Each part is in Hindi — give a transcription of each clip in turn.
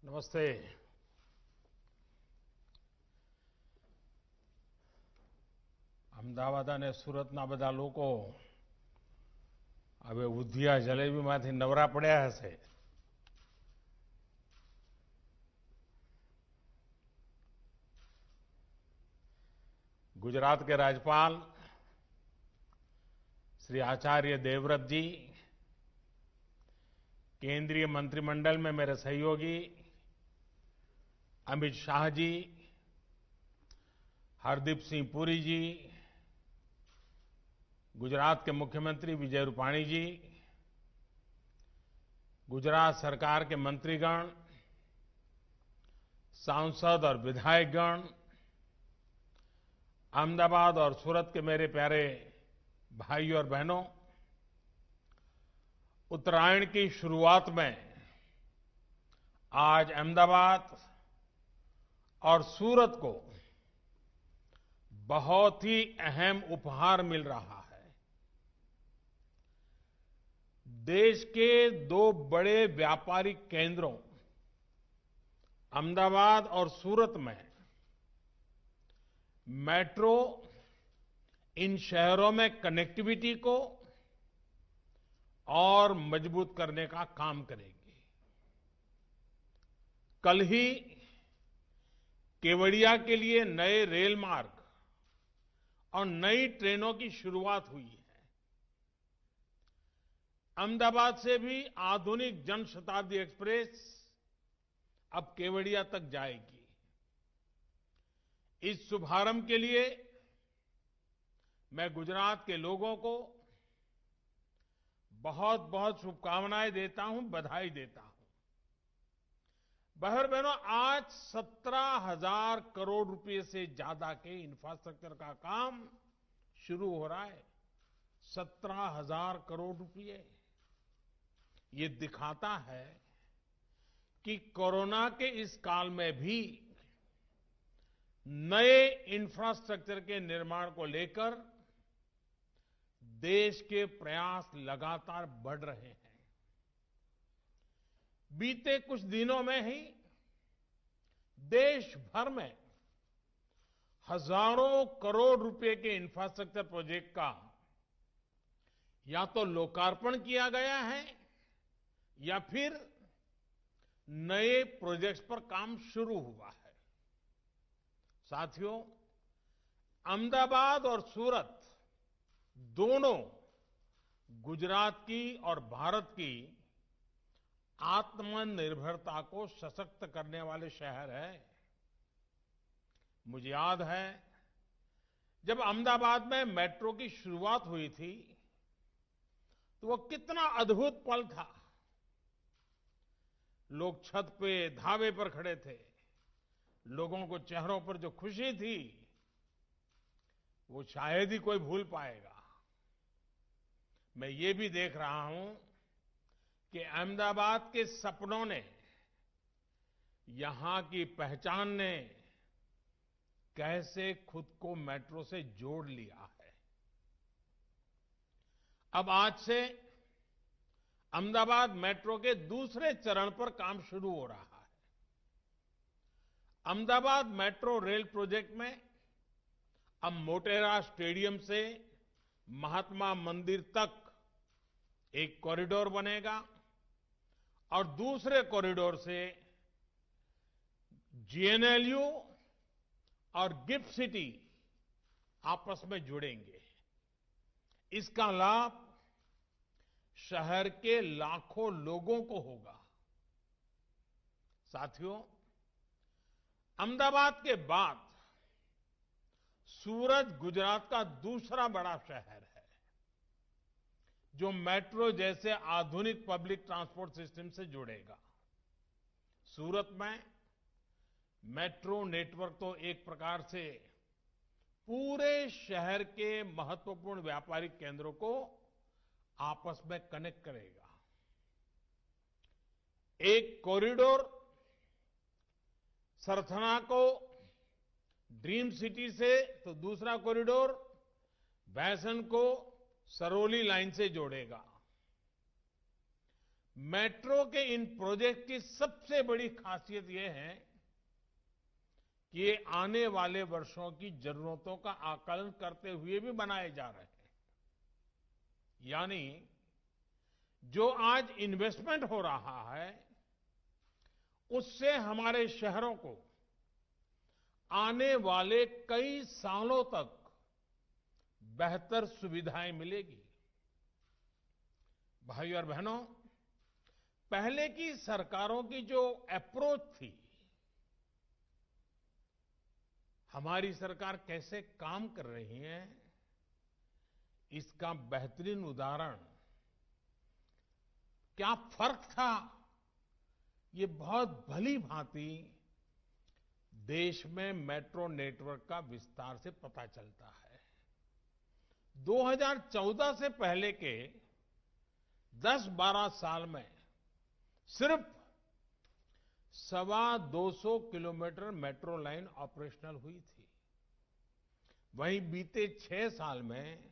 નમસ્તે. અમદાવાદ અને સુરતના બધા લોકો હવે ઉધિયા જલેબીમાંથી નવરા પડ્યા હશે. गुजरात के राज्यपाल श्री आचार्य देवव्रत जी, केंद्रीय मंत्रिमंडल में मेरे सहयोगी अमित शाह जी, हरदीप सिंह पुरी जी, गुजरात के मुख्यमंत्री विजय रूपाणी जी, गुजरात सरकार के मंत्रीगण, सांसद और विधायकगण, अहमदाबाद और सूरत के मेरे प्यारे भाई और बहनों, उत्तरायण की शुरुआत में आज अहमदाबाद और सूरत को बहुत ही अहम उपहार मिल रहा है. देश के दो बड़े व्यापारिक केंद्रों अहमदाबाद और सूरत में मेट्रो इन शहरों में कनेक्टिविटी को और मजबूत करने का काम करेगी. कल ही केवड़िया के लिए नए रेल मार्ग और नई ट्रेनों की शुरुआत हुई है. अहमदाबाद से भी आधुनिक जनशताब्दी एक्सप्रेस अब केवड़िया तक जाएगी. इस शुभारंभ के लिए मैं गुजरात के लोगों को बहुत बहुत शुभकामनाएं देता हूं, बधाई देता हूं. बहनों, आज 17,000 करोड़ रुपए से ज्यादा के इंफ्रास्ट्रक्चर का काम शुरू हो रहा है. 17,000 करोड़ रुपए. ये दिखाता है कि कोरोना के इस काल में भी नए इंफ्रास्ट्रक्चर के निर्माण को लेकर देश के प्रयास लगातार बढ़ रहे हैं. बीते कुछ दिनों में ही देश भर में हजारों करोड़ रुपए के इंफ्रास्ट्रक्चर प्रोजेक्ट का या तो लोकार्पण किया गया है या फिर नए प्रोजेक्ट्स पर काम शुरू हुआ है. साथियों, अहमदाबाद और सूरत दोनों गुजरात की और भारत की आत्मनिर्भरता को सशक्त करने वाले शहर हैं. मुझे याद है जब अहमदाबाद में मेट्रो की शुरुआत हुई थी तो वो कितना अद्भुत पल था. लोग छत पे धावे पर खड़े थे. लोगों को चेहरों पर जो खुशी थी वो शायद ही कोई भूल पाएगा. मैं ये भी देख रहा हूं कि अहमदाबाद के सपनों ने, यहां की पहचान ने कैसे खुद को मेट्रो से जोड़ लिया है. अब आज से अहमदाबाद मेट्रो के दूसरे चरण पर काम शुरू हो रहा है. अहमदाबाद मेट्रो रेल प्रोजेक्ट में अब मोटेरा स्टेडियम से महात्मा मंदिर तक एक कॉरिडोर बनेगा और दूसरे कॉरिडोर से जीएनएलयू और गिफ्ट सिटी आपस में जुड़ेंगे. इसका लाभ शहर के लाखों लोगों को होगा. साथियों, अहमदाबाद के बाद सूरत गुजरात का दूसरा बड़ा शहर है जो मेट्रो जैसे आधुनिक पब्लिक ट्रांसपोर्ट सिस्टम से जुड़ेगा. सूरत में मेट्रो नेटवर्क तो एक प्रकार से पूरे शहर के महत्वपूर्ण व्यापारिक केंद्रों को आपस में कनेक्ट करेगा. एक कॉरिडोर सरथना को ड्रीम सिटी से तो दूसरा कॉरिडोर भैसन को सरौली लाइन से जोड़ेगा. मेट्रो के इन प्रोजेक्ट की सबसे बड़ी खासियत यह है कि ये आने वाले वर्षों की जरूरतों का आकलन करते हुए भी बनाए जा रहे हैं। यानी जो आज इन्वेस्टमेंट हो रहा है, उससे हमारे शहरों को आने वाले कई सालों तक बेहतर सुविधाएं मिलेगी। भाइयों और बहनों, पहले की सरकारों की जो अप्रोच थी, हमारी सरकार कैसे काम कर रही है, इसका बेहतरीन उदाहरण क्या फर्क था, ये बहुत भली भांति देश में मेट्रो नेटवर्क का विस्तार से पता चलता है। 2014 से पहले के 10-12 साल में सिर्फ 250 किलोमीटर मेट्रो लाइन ऑपरेशनल हुई थी। वहीं बीते 6 साल में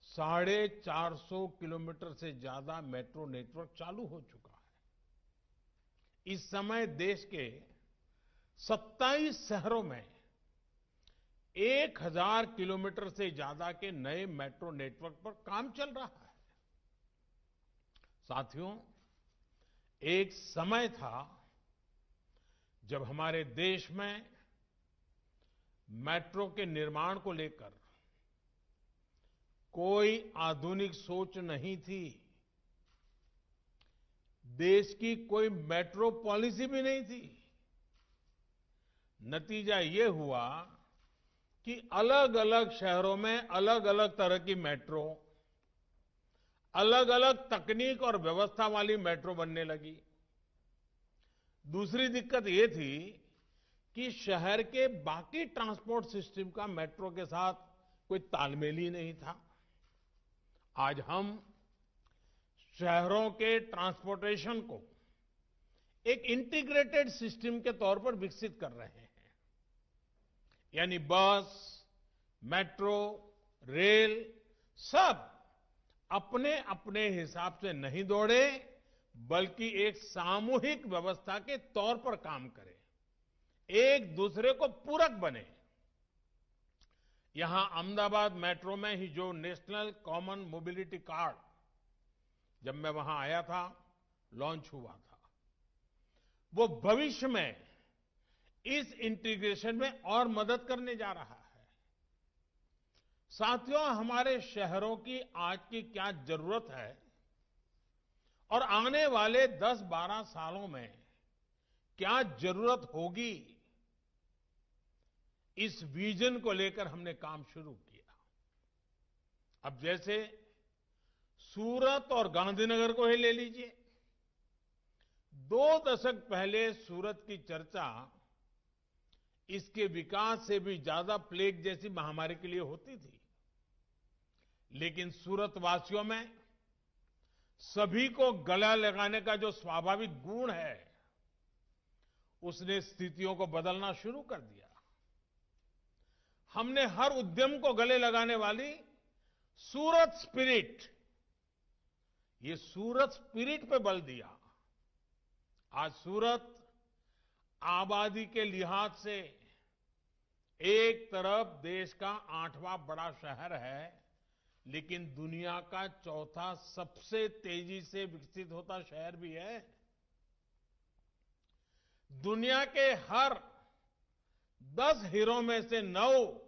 450 किलोमीटर से ज्यादा मेट्रो नेटवर्क चालू हो चुका है। इस समय देश के 27 शहरों में 1000 किलोमीटर से ज्यादा के नए मेट्रो नेटवर्क पर काम चल रहा है। साथियों, एक समय था जब हमारे देश में मेट्रो के निर्माण को लेकर कोई आधुनिक सोच नहीं थी। देश की कोई मेट्रो पॉलिसी भी नहीं थी। नतीजा ये हुआ कि अलग अलग शहरों में अलग अलग तरह की मेट्रो, अलग अलग तकनीक और व्यवस्था वाली मेट्रो बनने लगी। दूसरी दिक्कत ये थी कि शहर के बाकी ट्रांसपोर्ट सिस्टम का मेट्रो के साथ कोई तालमेल ही नहीं था। आज हम शहरों के ट्रांसपोर्टेशन को एक इंटीग्रेटेड सिस्टम के तौर पर विकसित कर रहे हैं। यानी बस, मेट्रो, रेल सब अपने अपने हिसाब से नहीं दौड़े, बल्कि एक सामूहिक व्यवस्था के तौर पर काम करें, एक दूसरे को पूरक बने। यहां अहमदाबाद मेट्रो में ही जो नेशनल कॉमन मोबिलिटी कार्ड, जब मैं वहां आया था, लॉन्च हुआ था, वो भविष्य में इस इंटीग्रेशन में और मदद करने जा रहा है। साथियों, हमारे शहरों की आज की क्या जरूरत है और आने वाले 10-12 सालों में क्या जरूरत होगी, इस विजन को लेकर हमने काम शुरू किया। अब जैसे सूरत और गांधीनगर को ही ले लीजिए। 2 दशक पहले सूरत की चर्चा इसके विकास से भी ज्यादा प्लेग जैसी महामारी के लिए होती थी। लेकिन सूरत वासियों में सभी को गला लगाने का जो स्वाभाविक गुण है, उसने स्थितियों को बदलना शुरू कर दिया। हमने हर उद्यम को गले लगाने वाली सूरत स्पिरिट, ये सूरत स्पिरिट पे बल दिया। आज सूरत आबादी के लिहाज से एक तरफ देश का 8वां बड़ा शहर है, लेकिन दुनिया का 4था सबसे तेजी से विकसित होता शहर भी है। दुनिया के हर 10 हीरो में से 9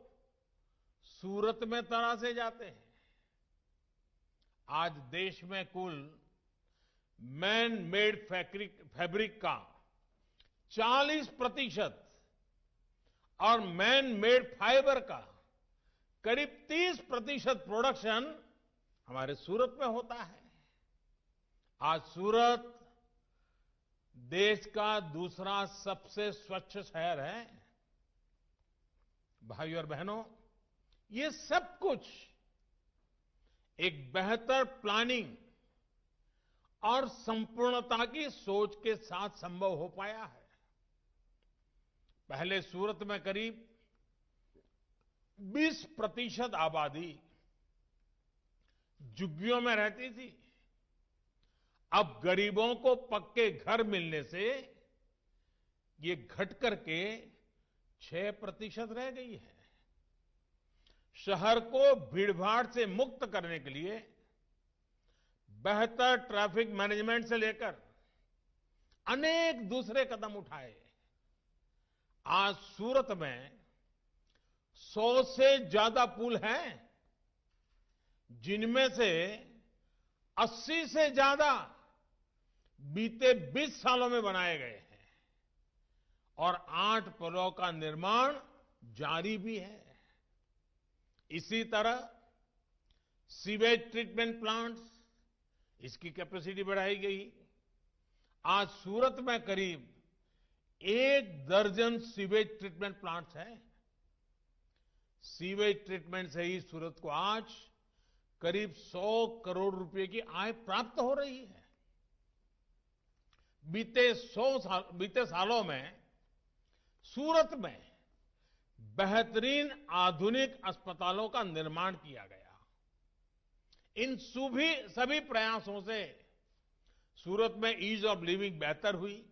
सूरत में तरासे जाते हैं। आज देश में कुल मैन मेड फैब्रिक का 40% और मैन मेड फाइबर का करीब 30% प्रोडक्शन हमारे सूरत में होता है। आज सूरत देश का दूसरा सबसे स्वच्छ शहर है। भाइयों और बहनों, ये सब कुछ एक बेहतर प्लानिंग और संपूर्णता की सोच के साथ संभव हो पाया है। पहले सूरत में करीब 20% आबादी झुग्गियों में रहती थी। अब गरीबों को पक्के घर मिलने से ये घट करके 6% रह गई है। शहर को भीड़भाड़ से मुक्त करने के लिए बेहतर ट्रैफिक मैनेजमेंट से लेकर अनेक दूसरे कदम उठाए। आज सूरत में 100 से ज्यादा पुल हैं, जिनमें से 80 से ज्यादा बीते 20 सालों में बनाए गए हैं और 8 पुलों का निर्माण जारी भी है। इसी तरह सीवेज ट्रीटमेंट प्लांट्स, इसकी कैपेसिटी बढ़ाई गई। आज सूरत में करीब 1 दर्जन सीवेज ट्रीटमेंट प्लांट्स हैं। सीवेज ट्रीटमेंट से ही सूरत को आज करीब 100 करोड़ रुपए की आय प्राप्त हो रही है। बीते सालों में सूरत में बेहतरीन आधुनिक अस्पतालों का निर्माण किया गया। इन सभी प्रयासों से सूरत में ईज ऑफ लिविंग बेहतर हुई।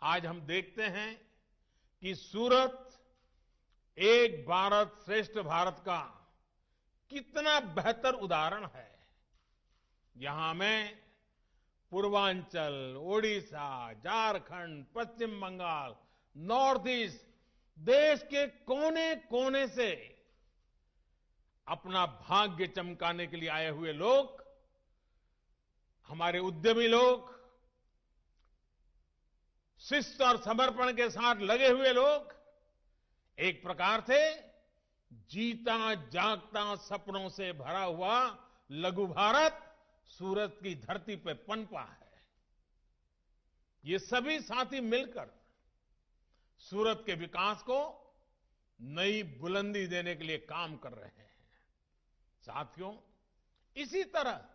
आज हम देखते हैं कि सूरत एक भारत श्रेष्ठ भारत का कितना बेहतर उदाहरण है। यहां में पूर्वांचल, ओडिशा, झारखंड, पश्चिम बंगाल, नॉर्थ ईस्ट, देश के कोने कोने से अपना भाग्य चमकाने के लिए आए हुए लोग, हमारे उद्यमी लोग, शिस्त और समर्पण के साथ लगे हुए लोग एक प्रकार से जीता जागता सपनों से भरा हुआ लघु भारत सूरत की धरती पर पनपा है। ये सभी साथी मिलकर सूरत के विकास को नई बुलंदी देने के लिए काम कर रहे हैं। साथियों, इसी तरह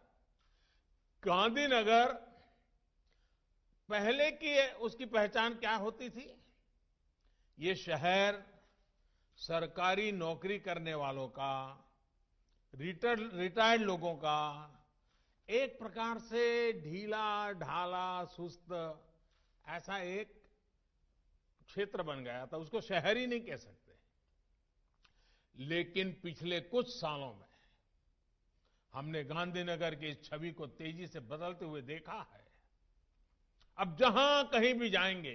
गांधीनगर पहले की उसकी पहचान क्या होती थी? ये शहर सरकारी नौकरी करने वालों का, रिटायर्ड लोगों का एक प्रकार से ढीला ढाला सुस्त ऐसा एक क्षेत्र बन गया था। उसको शहर ही नहीं कह सकते। लेकिन पिछले कुछ सालों में हमने गांधीनगर की इस छवि को तेजी से बदलते हुए देखा है। अब जहां कहीं भी जाएंगे,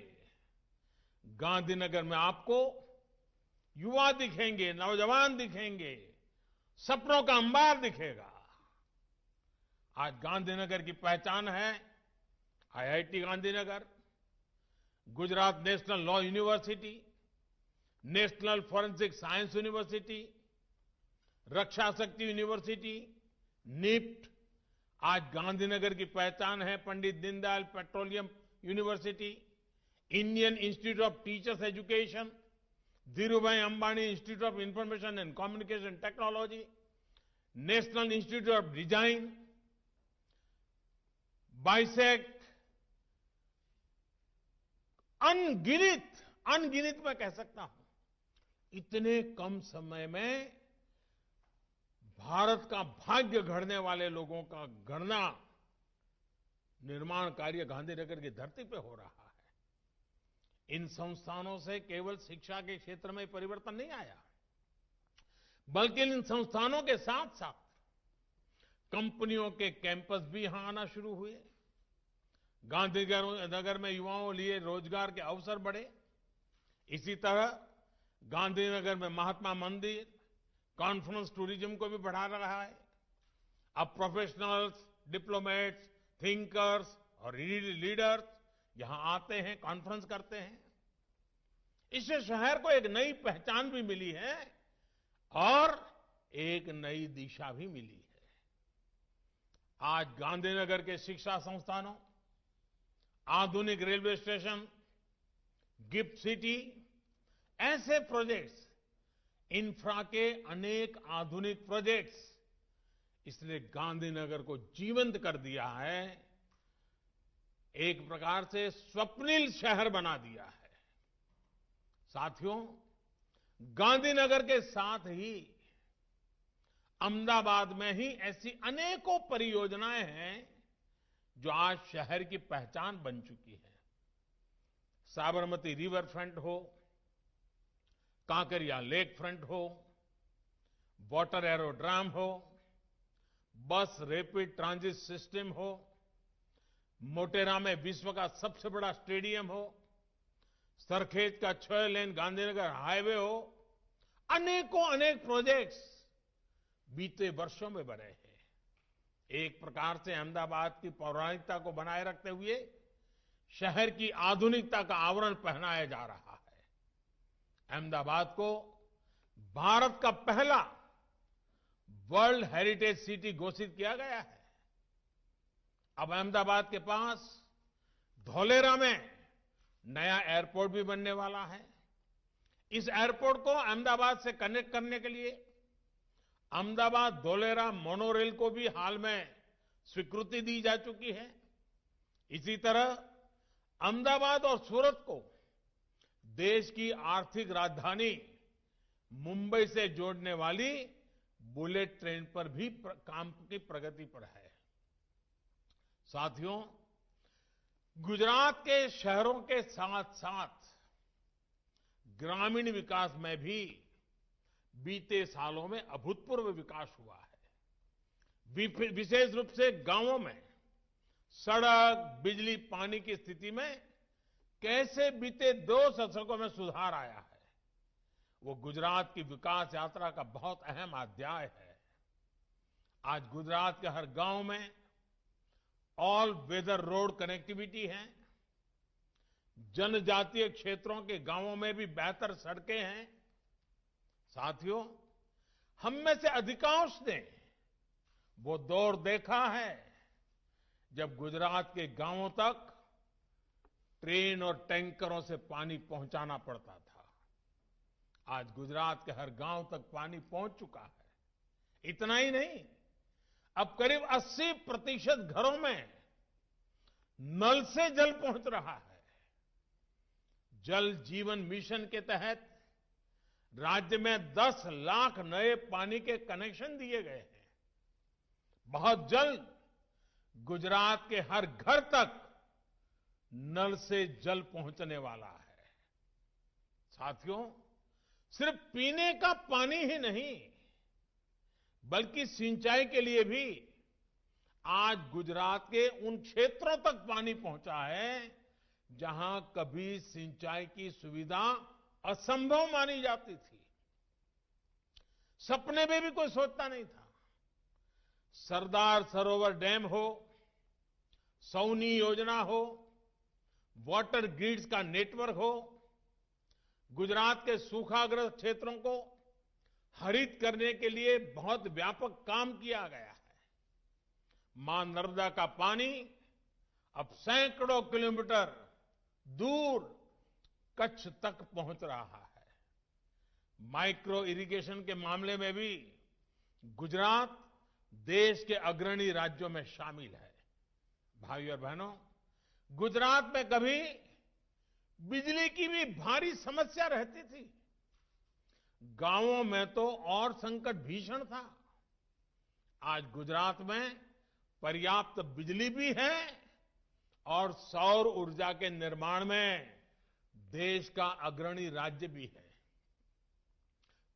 गांधीनगर में आपको युवा दिखेंगे, नौजवान दिखेंगे, सपनों का अंबार दिखेगा। आज गांधीनगर की पहचान है IIT Gandhinagar, Gujarat national law university, national forensic science university, Raksha Shakti university, NIFT. आज गांधीनगर की पहचान है Pandit Deendayal petroleum university, Indian institute of teachers education, Dhirubhai Ambani institute of information and communication technology, national institute of design, BISAG. अनगिनत मैं कह सकता हूं। इतने कम समय में भारत का भाग्य गढ़ने वाले लोगों का गणना निर्माण कार्य गांधीनगर की धरती पे हो रहा है। इन संस्थानों से केवल शिक्षा के क्षेत्र में परिवर्तन नहीं आया, बल्कि इन संस्थानों के साथ साथ कंपनियों के कैंपस भी यहां आना शुरू हुए। गांधीनगर में युवाओं लिए रोजगार के अवसर बढ़े। इसी तरह गांधीनगर में महात्मा मंदिर कॉन्फ्रेंस टूरिज्म को भी बढ़ा रहा है। अब प्रोफेशनल्स, डिप्लोमेट्स, थिंकर्स और लीडर्स यहां आते हैं, कॉन्फ्रेंस करते हैं। इससे शहर को एक नई पहचान भी मिली है और एक नई दिशा भी मिली है। आज गांधीनगर के शिक्षा संस्थानों, आधुनिक रेलवे स्टेशन, गिफ्ट सिटी, ऐसे प्रोजेक्ट्स, इंफ्रा के अनेक आधुनिक प्रोजेक्ट्स, इसने गांधीनगर को जीवंत कर दिया है। एक प्रकार से स्वप्निल शहर बना दिया है। साथियों, गांधीनगर के साथ ही अहमदाबाद में ही ऐसी अनेकों परियोजनाएं हैं जो आज शहर की पहचान बन चुकी है। साबरमती रिवर फ्रंट हो, कांकरिया लेक फ्रंट हो, वाटर एरोड्राम हो, बस रैपिड ट्रांजिट सिस्टम हो, मोटेरा में विश्व का सबसे बड़ा स्टेडियम हो, सरखेज का 6 लेन गांधीनगर हाईवे हो, अनेकों अनेक प्रोजेक्ट्स बीते वर्षों में बने हैं। एक प्रकार से अहमदाबाद की पौराणिकता को बनाए रखते हुए शहर की आधुनिकता का आवरण पहनाया जा रहा है। अहमदाबाद को भारत का पहला वर्ल्ड हेरिटेज सिटी घोषित किया गया है। अब अहमदाबाद के पास धौलेरा में नया एयरपोर्ट भी बनने वाला है। इस एयरपोर्ट को अहमदाबाद से कनेक्ट करने के लिए अहमदाबाद धौलेरा मोनोरेल को भी हाल में स्वीकृति दी जा चुकी है। इसी तरह अहमदाबाद और सूरत को देश की आर्थिक राजधानी मुंबई से जोड़ने वाली बुलेट ट्रेन पर भी काम की प्रगति पर है। साथियों, गुजरात के शहरों के साथ साथ ग्रामीण विकास में भी बीते सालों में अभूतपूर्व विकास हुआ है। विशेष रूप से गांवों में सड़क, बिजली, पानी की स्थिति में कैसे बीते 2 दशकों में सुधार आया है, वो गुजरात की विकास यात्रा का बहुत अहम अध्याय है। आज गुजरात के हर गांव में ऑल वेदर रोड कनेक्टिविटी है। जनजातीय क्षेत्रों के गांवों में भी बेहतर सड़कें हैं। साथियों, हम में से अधिकांश ने वो दौर देखा है जब गुजरात के गांवों तक ट्रेन और टैंकरों से पानी पहुंचाना पड़ता था। आज गुजरात के हर गांव तक पानी पहुंच चुका है। इतना ही नहीं, अब करीब 80% घरों में नल से जल पहुंच रहा है। जल जीवन मिशन के तहत राज्य में 10 लाख नए पानी के कनेक्शन दिए गए हैं। बहुत जल्द गुजरात के हर घर तक नल से जल पहुंचने वाला है। साथियों, सिर्फ पीने का पानी ही नहीं, बल्कि सिंचाई के लिए भी आज गुजरात के उन क्षेत्रों तक पानी पहुंचा है जहां कभी सिंचाई की सुविधा असंभव मानी जाती थी। सपने में भी कोई सोचता नहीं था। सरदार सरोवर डैम हो, सौनी योजना हो, वाटर ग्रिड्स का नेटवर्क हो, गुजरात के सूखाग्रस्त क्षेत्रों को हरित करने के लिए बहुत व्यापक काम किया गया है। मां नर्मदा का पानी अब सैकड़ों किलोमीटर दूर कच्छ तक पहुंच रहा है। माइक्रो इरिगेशन के मामले में भी गुजरात देश के अग्रणी राज्यों में शामिल है। भाइयों और बहनों, गुजरात में कभी बिजली की भी भारी समस्या रहती थी। गांवों में तो और संकट भीषण था। आज गुजरात में पर्याप्त बिजली भी है और सौर ऊर्जा के निर्माण में देश का अग्रणी राज्य भी है।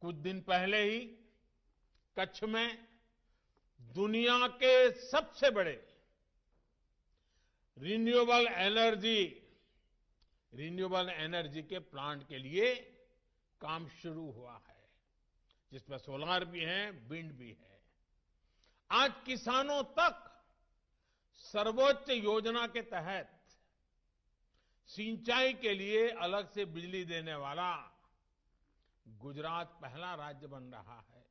कुछ दिन पहले ही कच्छ में दुनिया के सबसे बड़े रिन्यूएबल एनर्जी के प्लांट के लिए काम शुरू हुआ है, जिसमें सोलार भी है, विंड भी है। आज किसानों तक सर्वोच्च योजना के तहत सिंचाई के लिए अलग से बिजली देने वाला गुजरात पहला राज्य बन रहा है।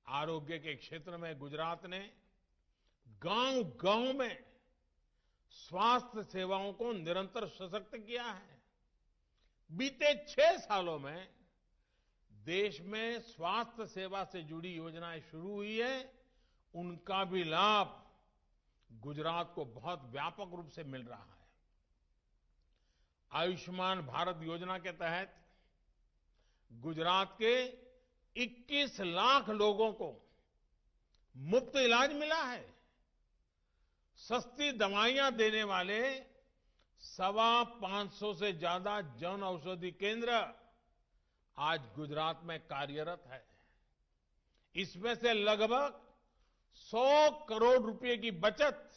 आरोग्य के क्षेत्र में गुजरात ने गांव-गांव में स्वास्थ्य सेवाओं को निरंतर सशक्त किया है। बीते 6 सालों में देश में स्वास्थ्य सेवा से जुड़ी योजनाएं शुरू हुई है, उनका भी लाभ गुजरात को बहुत व्यापक रूप से मिल रहा है। आयुष्मान भारत योजना के तहत गुजरात के 21 लाख लोगों को मुफ्त इलाज मिला है। सस्ती दवाइयां देने वाले 525 से ज्यादा जन औषधि केंद्र आज गुजरात में कार्यरत है। इसमें से लगभग 100 करोड़ रुपए की बचत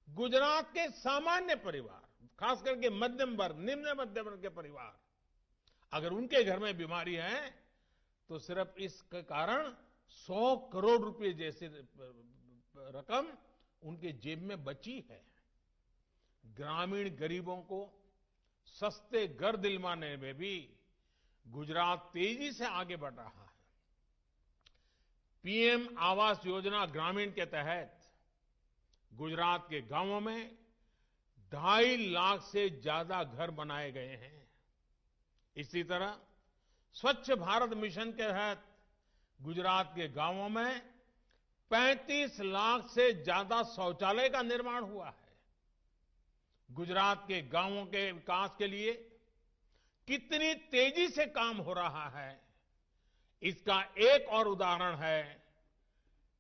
गुजरात के सामान्य परिवार, खास करके मध्यम वर्ग, निम्न मध्यम वर्ग के परिवार, अगर उनके घर में बीमारी है तो सिर्फ इसके कारण 100 करोड़ रुपए जैसी रकम उनके जेब में बची है। ग्रामीण गरीबों को सस्ते घर दिलवाने में भी गुजरात तेजी से आगे बढ़ रहा है। पीएम आवास योजना ग्रामीण के तहत गुजरात के गांवों में 2.5 लाख से ज्यादा घर बनाए गए हैं। इसी तरह स्वच्छ भारत मिशन के तहत गुजरात के गांवों में 35 लाख से ज्यादा शौचालय का निर्माण हुआ है। गुजरात के गांवों के विकास के लिए कितनी तेजी से काम हो रहा है, इसका एक और उदाहरण है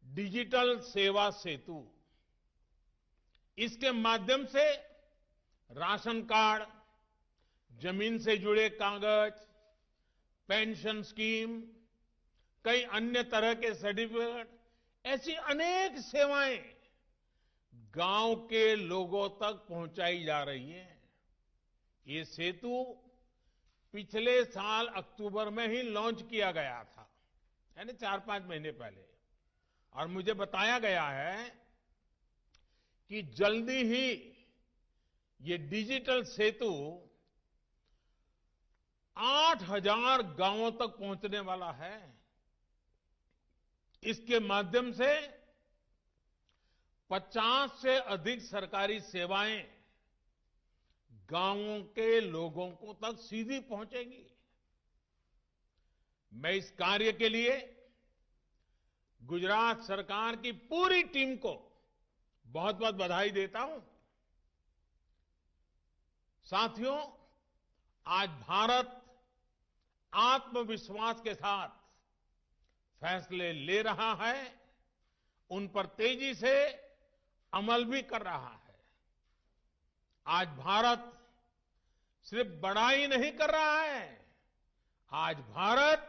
डिजिटल सेवा सेतु। इसके माध्यम से राशन कार्ड, जमीन से जुड़े कागज, पेंशन स्कीम, कई अन्य तरह के सर्टिफिकेट, ऐसी अनेक सेवाएं गांव के लोगों तक पहुंचाई जा रही है। ये सेतु पिछले साल अक्टूबर में ही लॉन्च किया गया था, यानी 4-5 महीने पहले, और मुझे बताया गया है कि जल्दी ही ये डिजिटल सेतु 8,000 गांवों तक पहुंचने वाला है। इसके माध्यम से 50 से अधिक सरकारी सेवाएं गांवों के लोगों को तक सीधी पहुंचेगी। मैं इस कार्य के लिए गुजरात सरकार की पूरी टीम को बहुत बहुत बधाई देता हूं। साथियों, आज भारत आत्मविश्वास के साथ फैसले ले रहा है, उन पर तेजी से अमल भी कर रहा है। आज भारत सिर्फ बड़ाई नहीं कर रहा है, आज भारत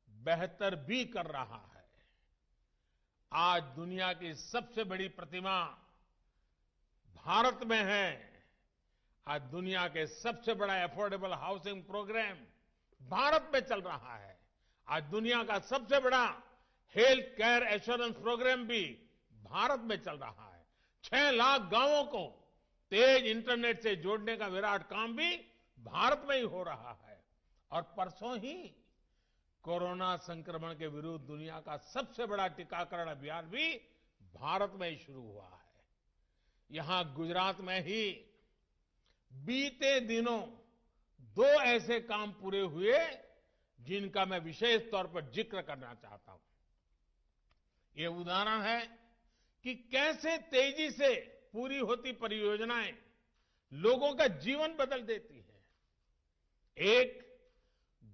बेहतर भी कर रहा है। आज दुनिया की सबसे बड़ी प्रतिमा भारत में है। आज दुनिया के सबसे बड़ा अफोर्डेबल हाउसिंग प्रोग्राम भारत में चल रहा है। आज दुनिया का सबसे बड़ा हेल्थ केयर एश्योरेंस प्रोग्राम भी भारत में चल रहा है। 6 लाख गांवों को तेज इंटरनेट से जोड़ने का विराट काम भी भारत में ही हो रहा है। और परसों ही कोरोना संक्रमण के विरुद्ध दुनिया का सबसे बड़ा टीकाकरण अभियान भी भारत में ही शुरू हुआ है। यहां गुजरात में ही बीते दिनों 2 ऐसे काम पूरे हुए जिनका मैं विशेष तौर पर जिक्र करना चाहता हूं। ये उदाहरण है कि कैसे तेजी से पूरी होती परियोजनाएं लोगों का जीवन बदल देती है। एक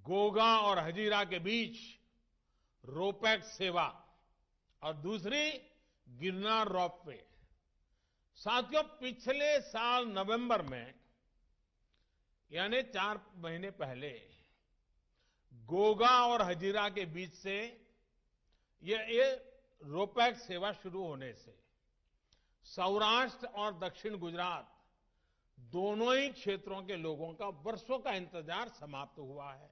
गोगा और हजीरा के बीच रोपैक्स सेवा और दूसरी गिरनार रोपवे। साथियों, पिछले साल नवंबर में, यानी 4 महीने पहले, गोगा और हजीरा के बीच से ये रोपैक्स सेवा शुरू होने से सौराष्ट्र और दक्षिण गुजरात दोनों ही क्षेत्रों के लोगों का वर्षों का इंतजार समाप्त हुआ है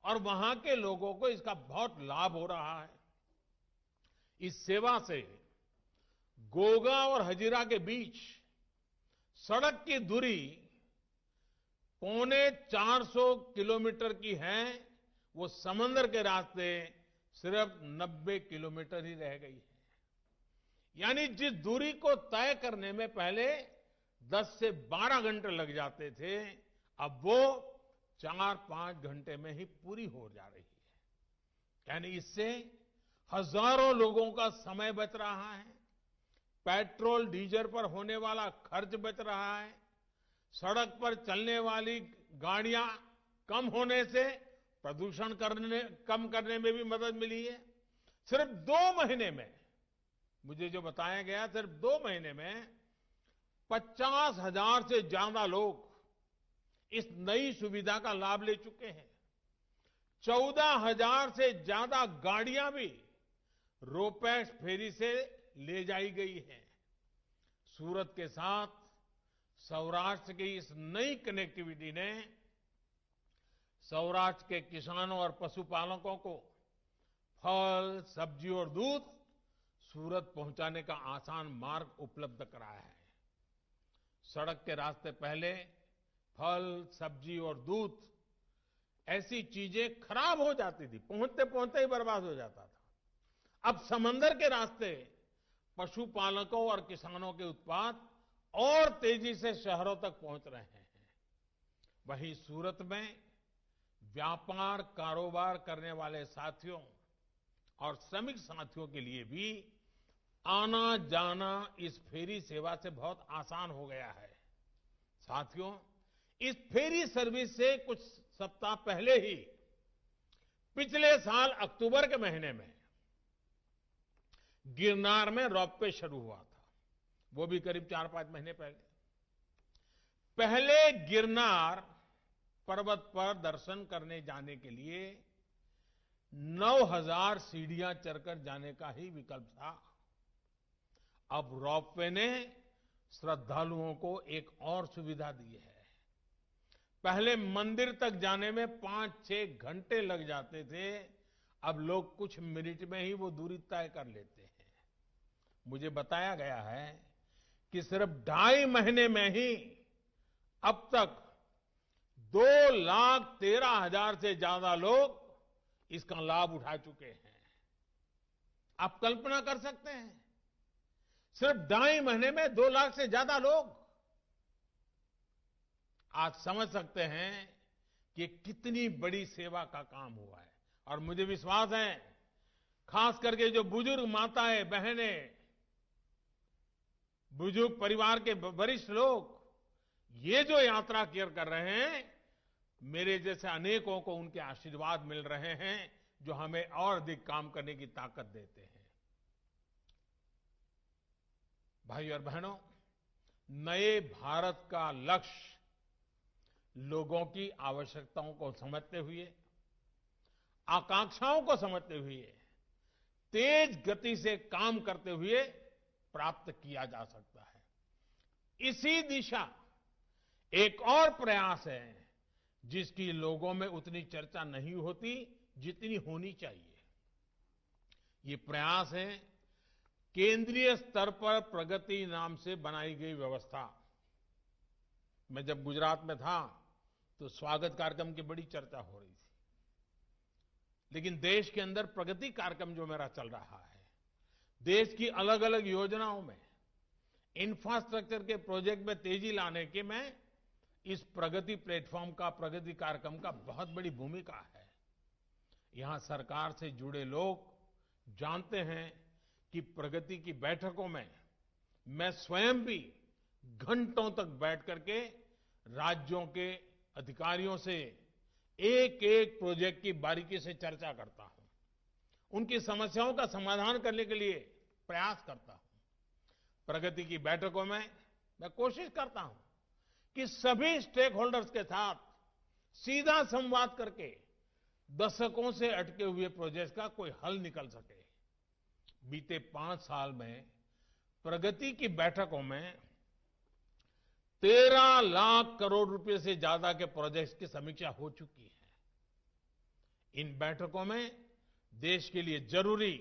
और वहां के लोगों को इसका बहुत लाभ हो रहा है। इस सेवा से गोगा और हजीरा के बीच सड़क की दूरी 450 किलोमीटर की है, वो समंदर के रास्ते सिर्फ 90 किलोमीटर ही रह गई है। यानी जिस दूरी को तय करने में पहले 10 से 12 घंटे लग जाते थे, अब वो 4-5 घंटे में ही पूरी हो जा रही है। यानी इससे हजारों लोगों का समय बच रहा है, पेट्रोल डीजल पर होने वाला खर्च बच रहा है, सड़क पर चलने वाली गाड़ियां कम होने से प्रदूषण कम करने में भी मदद मिली है। सिर्फ 2 महीने में मुझे जो बताया गया, सिर्फ 2 महीने में 50,000 से ज्यादा लोग इस नई सुविधा का लाभ ले चुके हैं। 14,000 से ज्यादा गाड़ियां भी रोपैक्स फेरी से ले जाई गई हैं। सूरत के साथ सौराष्ट्र की इस नई कनेक्टिविटी ने सौराष्ट्र के किसानों और पशुपालकों को फल, सब्जी और दूध सूरत पहुंचाने का आसान मार्ग उपलब्ध कराया है। सड़क के रास्ते पहले फल, सब्जी और दूध ऐसी चीजें खराब हो जाती थी, पहुंचते पहुंचते ही बर्बाद हो जाता था। अब समंदर के रास्ते पशुपालकों और किसानों के उत्पाद और तेजी से शहरों तक पहुंच रहे हैं। वहीं सूरत में व्यापार कारोबार करने वाले साथियों और श्रमिक साथियों के लिए भी आना जाना इस फेरी सेवा से बहुत आसान हो गया है। साथियों, इस फेरी सर्विस से कुछ सप्ताह पहले ही पिछले साल अक्टूबर के महीने में गिरनार में रोपवे शुरू हुआ था, वो भी करीब 4-5 महीने पहले। पहले गिरनार पर्वत पर दर्शन करने जाने के लिए 9,000 सीढ़ियां चढ़कर जाने का ही विकल्प था। अब रोपवे ने श्रद्धालुओं को एक और सुविधा दी है। पहले मंदिर तक जाने में 5-6 घंटे लग जाते थे, अब लोग कुछ मिनट में ही वो दूरी तय कर लेते हैं। मुझे बताया गया है कि सिर्फ 2.5 महीने में ही अब तक 2,13,000 से ज्यादा लोग इसका लाभ उठा चुके हैं। आप कल्पना कर सकते हैं, सिर्फ 2.5 महीने में 2 लाख से ज्यादा लोग। आज समझ सकते हैं कि कितनी बड़ी सेवा का काम हुआ है। और मुझे विश्वास है, खास करके जो बुजुर्ग माताएं, बहनें, बुजुर्ग परिवार के वरिष्ठ लोग ये जो यात्रा कर रहे हैं, मेरे जैसे अनेकों को उनके आशीर्वाद मिल रहे हैं, जो हमें और अधिक काम करने की ताकत देते हैं। भाइयों और बहनों, नए भारत का लक्ष्य लोगों की आवश्यकताओं को समझते हुए, आकांक्षाओं को समझते हुए, तेज गति से काम करते हुए प्राप्त किया जा सकता है। इसी दिशा एक और प्रयास है जिसकी लोगों में उतनी चर्चा नहीं होती जितनी होनी चाहिए। ये प्रयास है केंद्रीय स्तर पर प्रगति नाम से बनाई गई व्यवस्था। मैं जब गुजरात में था तो स्वागत कार्यक्रम की बड़ी चर्चा हो रही थी, लेकिन देश के अंदर प्रगति कार्यक्रम जो मेरा चल रहा है, देश की अलग अलग योजनाओं में, इंफ्रास्ट्रक्चर के प्रोजेक्ट में तेजी लाने के में इस प्रगति प्लेटफॉर्म का, प्रगति कार्यक्रम का बहुत बड़ी भूमिका है। यहां सरकार से जुड़े लोग जानते हैं कि प्रगति की बैठकों में मैं स्वयं भी घंटों तक बैठ करके राज्यों के अधिकारियों से एक एक प्रोजेक्ट की बारीकी से चर्चा करता हूं, उनकी समस्याओं का समाधान करने के लिए प्रयास करता हूं। प्रगति की बैठकों में मैं कोशिश करता हूं कि सभी स्टेक होल्डर्स के साथ सीधा संवाद करके दशकों से अटके हुए प्रोजेक्ट का कोई हल निकल सके। बीते 5 साल में प्रगति की बैठकों में 13 लाख करोड़ रुपए से ज्यादा के प्रोजेक्ट्स की समीक्षा हो चुकी है। इन बैठकों में देश के लिए जरूरी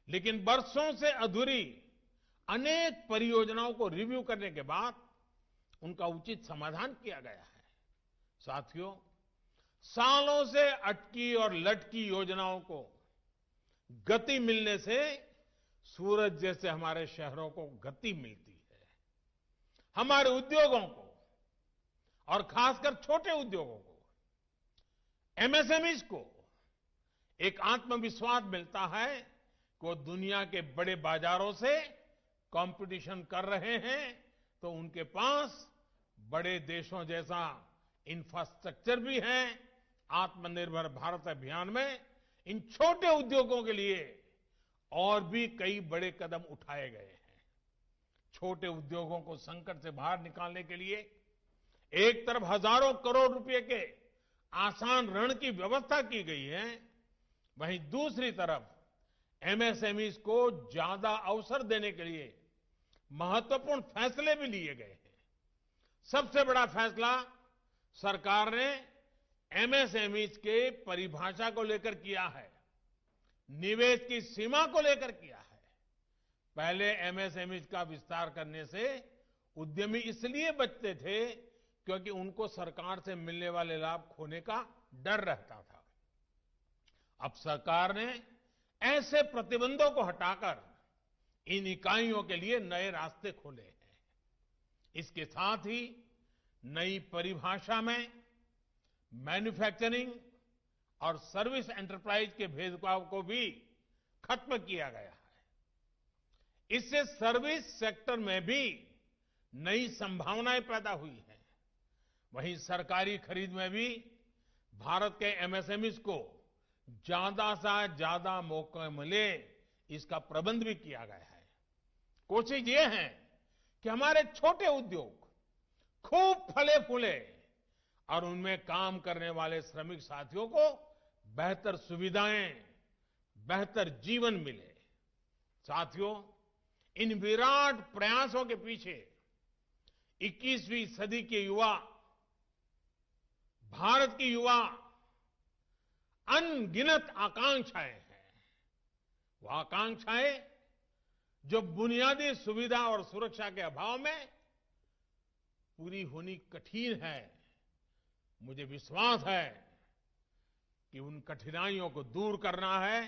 लेकिन बरसों से अधूरी अनेक परियोजनाओं को रिव्यू करने के बाद उनका उचित समाधान किया गया है। साथियों, सालों से अटकी और लटकी योजनाओं को गति मिलने से सूरत जैसे हमारे शहरों को गति मिलती है। हमारे उद्योगों को और खासकर छोटे उद्योगों को, एमएसएमईज को एक आत्मविश्वास मिलता है कि वो दुनिया के बड़े बाजारों से कंपटीशन कर रहे हैं तो उनके पास बड़े देशों जैसा इंफ्रास्ट्रक्चर भी है। आत्मनिर्भर भारत अभियान में इन छोटे उद्योगों के लिए और भी कई बड़े कदम उठाए गए हैं। छोटे उद्योगों को संकट से बाहर निकालने के लिए एक तरफ हजारों करोड़ रुपए के आसान ऋण की व्यवस्था की गई है, वहीं दूसरी तरफ एमएसएमईज को ज्यादा अवसर देने के लिए महत्वपूर्ण फैसले भी लिए गए हैं। सबसे बड़ा फैसला सरकार ने एमएसएमईज के परिभाषा को लेकर किया है, निवेश की सीमा को लेकर किया है। पहले एमएसएमईज का विस्तार करने से उद्यमी इसलिए बचते थे क्योंकि उनको सरकार से मिलने वाले लाभ खोने का डर रहता था। अब सरकार ने ऐसे प्रतिबंधों को हटाकर इन इकाइयों के लिए नए रास्ते खोले हैं। इसके साथ ही नई परिभाषा में मैन्युफैक्चरिंग और सर्विस एंटरप्राइज के भेदभाव को भी खत्म किया गया है। इससे सर्विस सेक्टर में भी नई संभावनाएं पैदा हुई हैं। वहीं सरकारी खरीद में भी भारत के एमएसएमईज को ज्यादा से ज्यादा मौके मिले, इसका प्रबंध भी किया गया है। कोशिश ये है कि हमारे छोटे उद्योग खूब फले फूले और उनमें काम करने वाले श्रमिक साथियों को बेहतर सुविधाएं, बेहतर जीवन मिले। साथियों, इन विराट प्रयासों के पीछे 21वीं सदी के युवा, भारत की युवा अनगिनत आकांक्षाएं हैं। वो आकांक्षाएं जो बुनियादी सुविधा और सुरक्षा के अभाव में पूरी होनी कठिन है। मुझे विश्वास है कि उन कठिनाइयों को दूर करना है,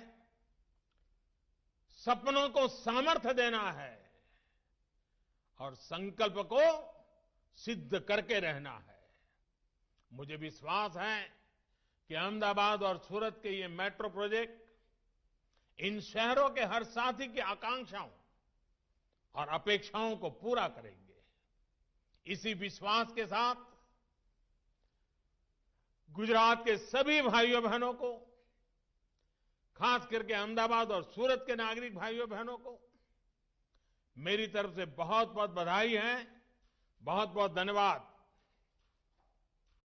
सपनों को सामर्थ्य देना है और संकल्प को सिद्ध करके रहना है। मुझे विश्वास है कि अहमदाबाद और सूरत के ये मेट्रो प्रोजेक्ट इन शहरों के हर साथी की आकांक्षाओं और अपेक्षाओं को पूरा करेंगे। इसी विश्वास के साथ गुजरात के सभी भाइयों बहनों को, खास करके अहमदाबाद और सूरत के नागरिक भाइयों बहनों को मेरी तरफ से बहुत बहुत बधाई है, बहुत बहुत धन्यवाद।